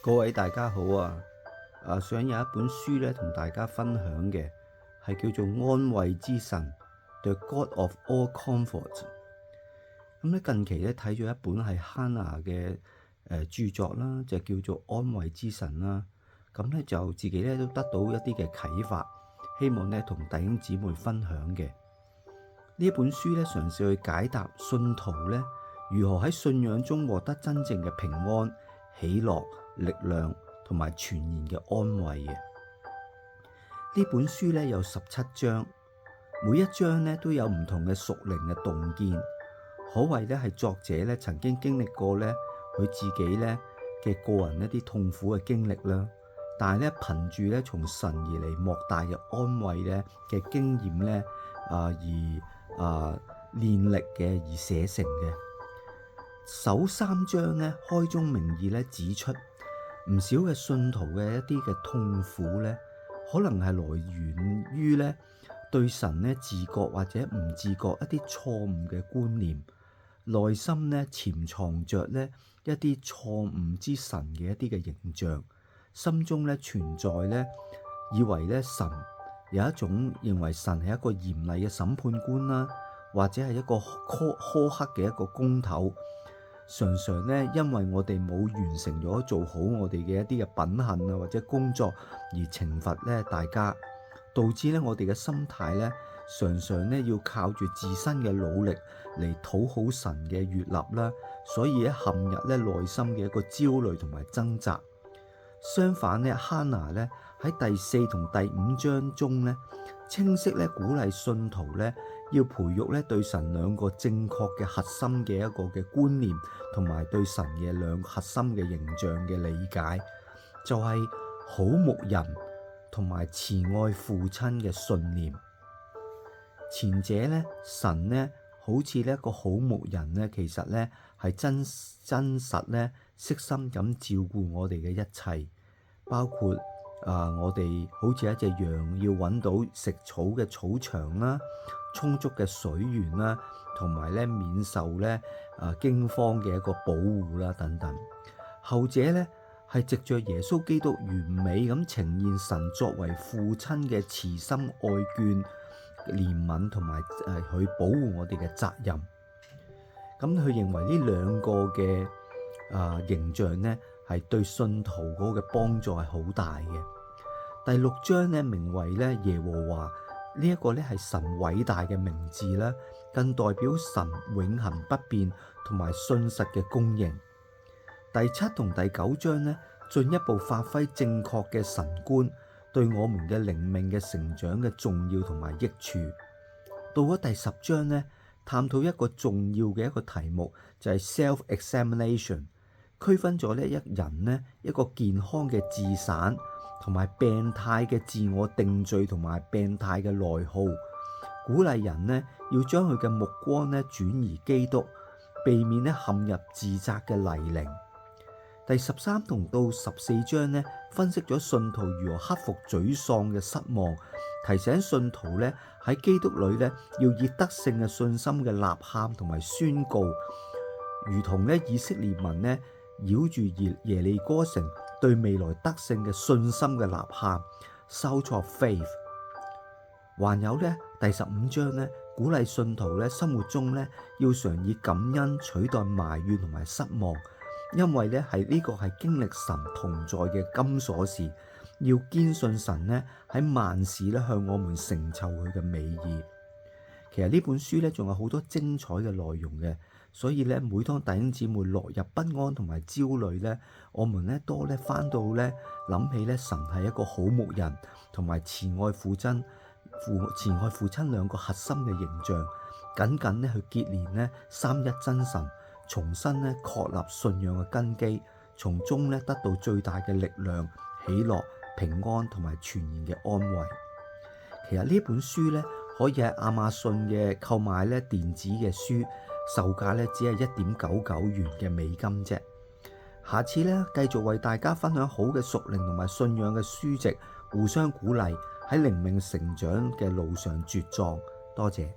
各位大家好啊！想有一本書咧，同大家分享嘅係叫做安慰之神 The God of All Comfort。咁咧近期咧睇咗一本係 Hannah 嘅著作啦，就叫做安慰之神啦。咁咧就自己咧都得到一啲嘅啟發，希望咧同弟兄姊妹分享嘅。呢一本書咧嘗試去解答信徒咧如何喺信仰中獲得真正嘅平安、喜樂、力量同埋全然嘅安慰嘅。呢本書咧有17章，每一章咧都有唔同嘅屬靈嘅洞見，可謂咧係作者咧曾經經歷過咧佢自己咧嘅個人一啲痛苦嘅經歷啦，但係咧憑住咧從神而嚟莫大嘅安慰咧嘅經驗咧練力嘅而寫成嘅。首3章咧開宗明義咧指出，唔少嘅信徒嘅一啲嘅痛苦咧，可能係來源於咧對神咧自覺或者唔自覺一啲錯誤嘅觀念，內心咧潛藏着咧一啲錯誤之神嘅一啲嘅形象，心中咧存在咧以為咧神有一種認為神係一個嚴厲嘅審判官啦，或者係一個苛刻嘅一個工頭。常常咧，因為我哋冇完成咗做好我哋嘅一啲嘅品行啊，或者工作而懲罰咧大家，導致咧我哋嘅心態咧，常常咧要靠住自身嘅努力嚟討好神嘅悅納啦，所以咧陷入咧內心嘅一個焦慮同埋掙扎。相反咧，Hannah 咧喺第4同第5章中咧，清晰咧鼓勵信徒咧要培育咧對神兩個正確嘅核心嘅一個嘅觀念，同埋對神嘅兩個核心嘅形象嘅理解，就係好牧人同埋慈愛父親嘅信念。前者咧，神咧好似呢一個好牧人咧，其實咧係真實咧悉心咁照顧我哋嘅一切，包括我哋好似一隻羊要揾到食草嘅草場啦，充足嘅水源啦，同埋咧免受咧驚慌嘅一個保護啦等等。後者咧係藉着耶穌基督完美咁呈現神作為父親嘅慈心愛眷、憐憫同埋去保護我哋嘅責任。咁佢認為呢兩個嘅形象咧係對信徒嗰個嘅幫助係好大嘅。第6章咧名為咧耶和華，呢一個咧係神偉大嘅名字啦，更代表神永恆不變同埋信實嘅公認。第7同第9章咧進一步發揮正確嘅神觀對我們嘅靈命嘅成長嘅重要同埋益處。到咗第10章咧，探討一個重要嘅一個題目，就係 self-examination， 區分咗咧一人咧一個健康嘅自省同埋病態嘅自我定罪同埋病態嘅內耗，鼓勵人咧要將佢嘅目光咧轉移基督，避免咧陷入自責嘅泥濘。第13同到14章咧分析咗信徒如何克服沮喪嘅失望，提醒信徒咧喺基督裏咧要以得勝嘅信心嘅吶喊同埋宣告，如同咧以色列民咧繞住耶利哥城對未來得勝嘅信心嘅吶喊 ，Shout of Faith。還有咧第15章咧鼓勵信徒咧生活中咧要常以感恩取代埋怨同埋失望。因為咧係呢個係經歷神同在嘅金鎖匙，要堅信神咧喺萬事咧向我們成就佢嘅美意。其實呢本書咧仲有好多精彩嘅內容嘅，所以咧每當弟兄姊妹落入不安同埋焦慮咧，我們咧多咧翻到咧諗起咧神係一個好牧人，同埋慈愛父親兩個核心嘅形象，緊緊咧去結連咧三一真神。重新咧確立信仰嘅根基，從中咧得到最大嘅力量、喜樂、平安同埋全然嘅安慰。其實呢本書咧可以喺亞馬遜嘅購買咧電子嘅書，售價咧只係1.99元嘅美金啫。下次咧繼續為大家分享好嘅屬靈同埋信仰嘅書籍，互相鼓勵喺靈命成長嘅路上茁壯。多謝。